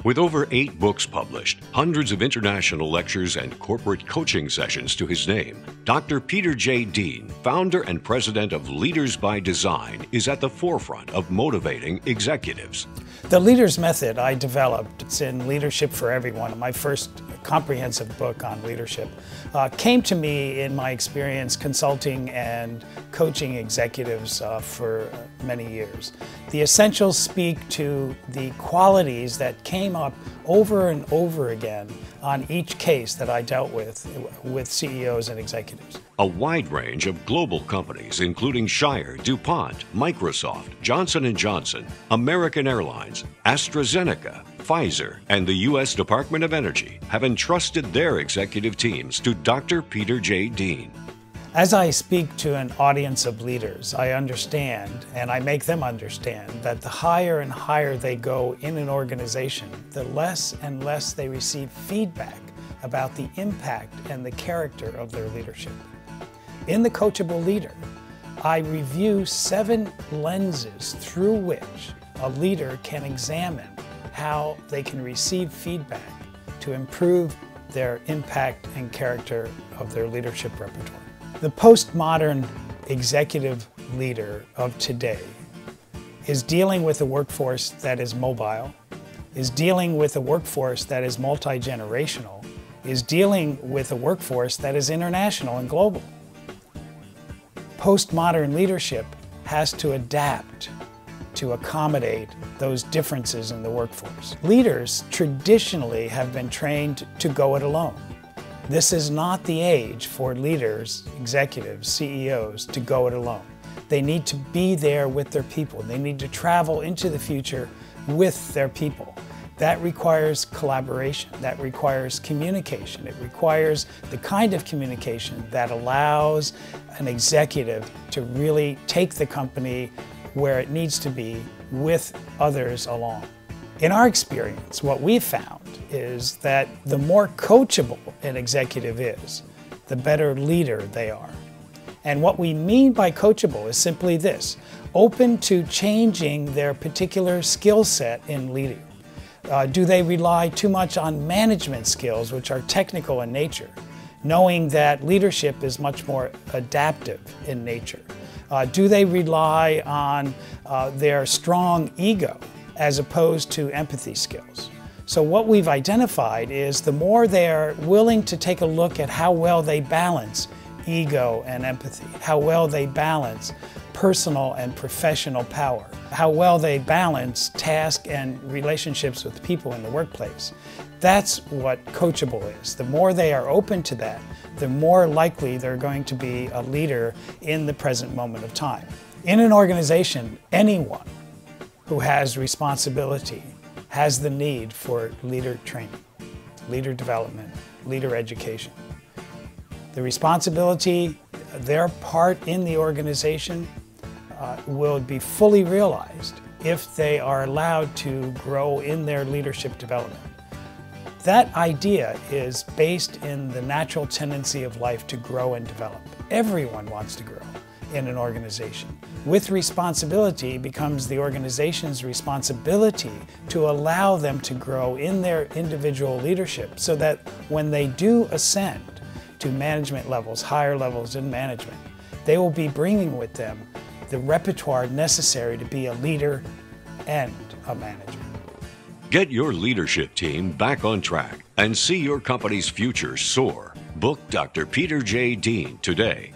With over 8 books published, hundreds of international lectures, and corporate coaching sessions to his name, Dr. Peter J. Dean, founder and president of Leaders by Design, is at the forefront of motivating executives. The Leaders Method I developed, it's in Leadership for Everyone, my first comprehensive book on leadership, came to me in my experience consulting and coaching executives for many years. The essentials speak to the qualities that came up over and over again on each case that I dealt with CEOs and executives. A wide range of global companies, including Shire, DuPont, Microsoft, Johnson & Johnson, American Airlines, AstraZeneca, Pfizer, and the U.S. Department of Energy, have entrusted their executive teams to Dr. Peter J. Dean. As I speak to an audience of leaders, I understand, and I make them understand, that the higher and higher they go in an organization, the less and less they receive feedback about the impact and the character of their leadership. In The Coachable Leader, I review 7 lenses through which a leader can examine how they can receive feedback to improve their impact and character of their leadership repertoire. The postmodern executive leader of today is dealing with a workforce that is mobile, is dealing with a workforce that is multi-generational, is dealing with a workforce that is international and global. Postmodern leadership has to adapt to accommodate those differences in the workforce. Leaders traditionally have been trained to go it alone. This is not the age for leaders, executives, CEOs to go it alone. They need to be there with their people. They need to travel into the future with their people. That requires collaboration. That requires communication. It requires the kind of communication that allows an executive to really take the company where it needs to be with others along. In our experience, what we've found is that the more coachable an executive is, the better leader they are. And what we mean by coachable is simply this: open to changing their particular skill set in leading. Do they rely too much on management skills, which are technical in nature, knowing that leadership is much more adaptive in nature? Do they rely on their strong ego as opposed to empathy skills? So what we've identified is the more they're willing to take a look at how well they balance ego and empathy, how well they balance personal and professional power, how well they balance task and relationships with people in the workplace. That's what coachable is. The more they are open to that, the more likely they're going to be a leader in the present moment of time. In an organization, anyone who has responsibility has the need for leader training, leader development, leader education. The responsibility, their part in the organization will be fully realized if they are allowed to grow in their leadership development. That idea is based in the natural tendency of life to grow and develop. Everyone wants to grow in an organization. With responsibility becomes the organization's responsibility to allow them to grow in their individual leadership so that when they do ascend to management levels, higher levels in management, they will be bringing with them the repertoire necessary to be a leader and a manager. Get your leadership team back on track and see your company's future soar. Book Dr. Peter J. Dean today.